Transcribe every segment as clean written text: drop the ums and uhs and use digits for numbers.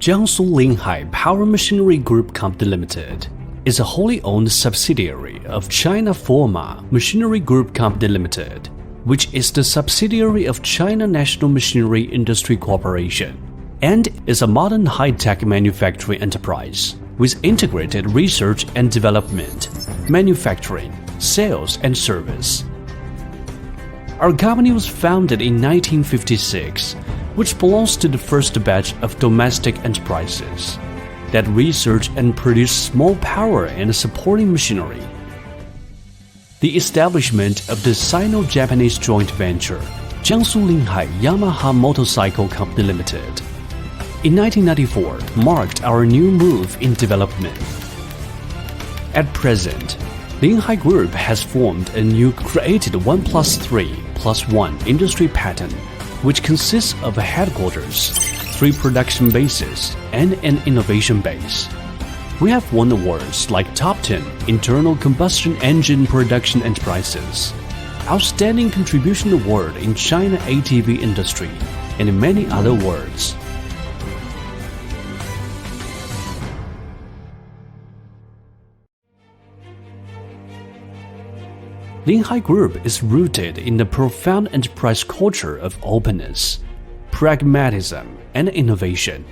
Jiangsu Linhai Power Machinery Group Company Limited is a wholly owned subsidiary of China Foma Machinery Group Company Limited, which is the subsidiary of China National Machinery Industry Corporation, and is a modern high-tech manufacturing enterprise with integrated research and development, manufacturing, sales, and service. Our company was founded in 1956, which belongs to the first batch of domestic enterprises that research and produce small power and supporting machinery. The establishment of the Sino-Japanese joint venture, Jiangsu Linhai Yamaha Motorcycle Company Limited, in 1994 marked our new move in development. At present, Linhai Group has formed a new created 1+3+1 industry pattern, which consists of a headquarters, 3 production bases, and an innovation base. We have won awards like Top 10 Internal Combustion Engine Production Enterprises, Outstanding Contribution Award in China ATV industry, and many other awards. Linhai Group is rooted in the profound enterprise culture of openness, pragmatism, and innovation,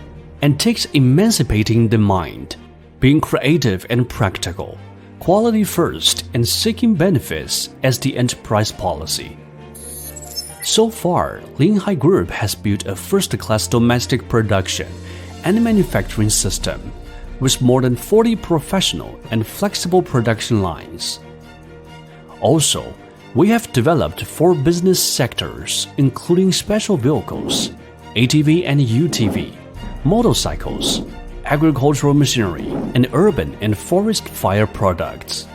and takes emancipating the mind, being creative and practical, quality first, and seeking benefits as the enterprise policy. So far, Linhai Group has built a first-class domestic production and manufacturing system with more than 40 professional and flexible production lines. Also, we have developed 4 business sectors, including special vehicles, ATV and UTV, motorcycles, agricultural machinery, and urban and forest fire products.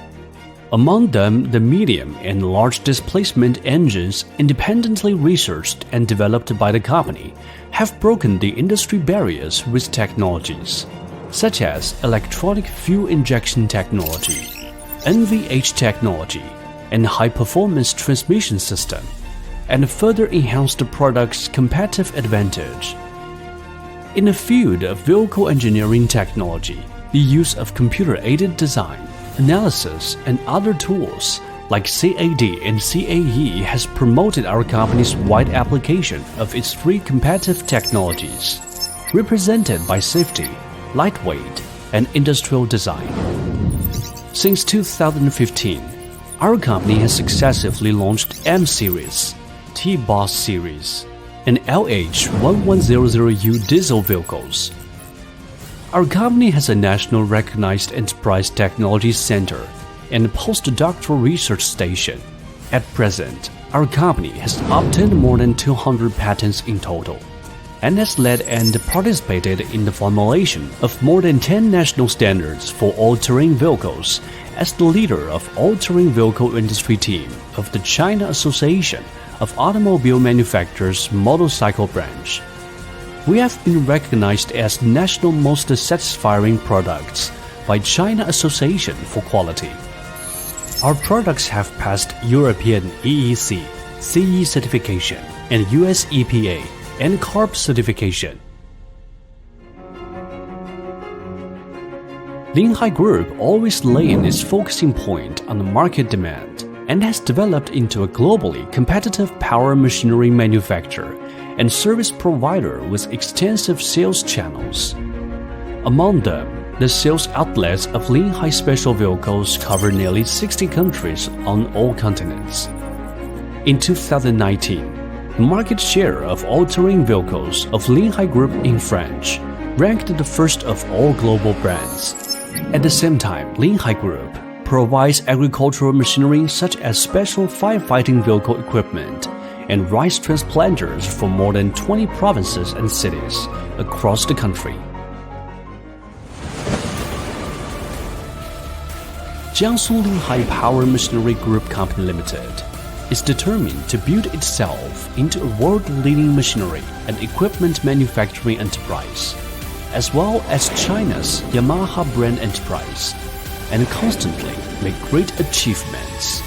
Among them, the medium and large displacement engines independently researched and developed by the company have broken the industry barriers with technologies, such as electronic fuel injection technology, NVH technology, and high-performance transmission system, and further enhance the product's competitive advantage. In the field of vehicle engineering technology, the use of computer-aided design, analysis, and other tools like CAD and CAE has promoted our company's wide application of its 3 competitive technologies, represented by safety, lightweight, and industrial design. Since 2015, our company has successively launched M-Series, T-Boss Series, and LH1100U diesel vehicles. Our company has a national recognized enterprise technology center and a postdoctoral research station. At present, our company has obtained more than 200 patents in total, and has led and participated in the formulation of more than 10 national standards for all-terrain vehicles as the leader of all-terrain vehicle industry team of the China Association of Automobile Manufacturers Motorcycle Branch. We have been recognized as national most satisfying products by China Association for Quality. Our products have passed European EEC, CE certification, and US EPA and CARB certification. Linhai Group always lays its focusing point on the market demand and has developed into a globally competitive power machinery manufacturer and service provider with extensive sales channels. Among them, the sales outlets of Linhai special vehicles cover nearly 60 countries on all continents. In 2019, the market share of all-terrain vehicles of Linhai Group in France ranked the first of all global brands. At the same time, Linhai Group provides agricultural machinery such as special firefighting vehicle equipment and rice transplanters for more than 20 provinces and cities across the country. Jiangsu Linhai Power Machinery Group Company Limited is determined to build itself into a world-leading machinery and equipment manufacturing enterprise, as well as China's Yamaha brand enterprise, and constantly make great achievements.